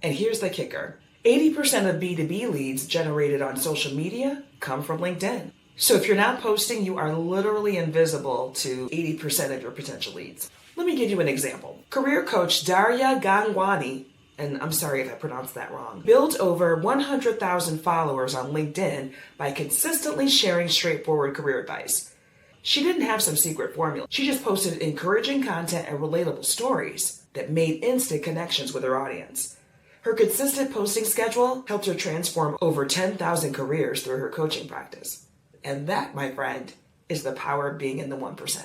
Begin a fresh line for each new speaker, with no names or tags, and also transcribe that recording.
And here's the kicker. 80% of B2B leads generated on social media come from LinkedIn. So if you're not posting, you are literally invisible to 80% of your potential leads. Let me give you an example. Career coach Daria Gangwani, and I'm sorry if I pronounced that wrong, built over 100,000 followers on LinkedIn by consistently sharing straightforward career advice. She didn't have some secret formula. She just posted encouraging content and relatable stories that made instant connections with her audience. Her consistent posting schedule helped her transform over 10,000 careers through her coaching practice. And that, my friend, is the power of being in the 1%.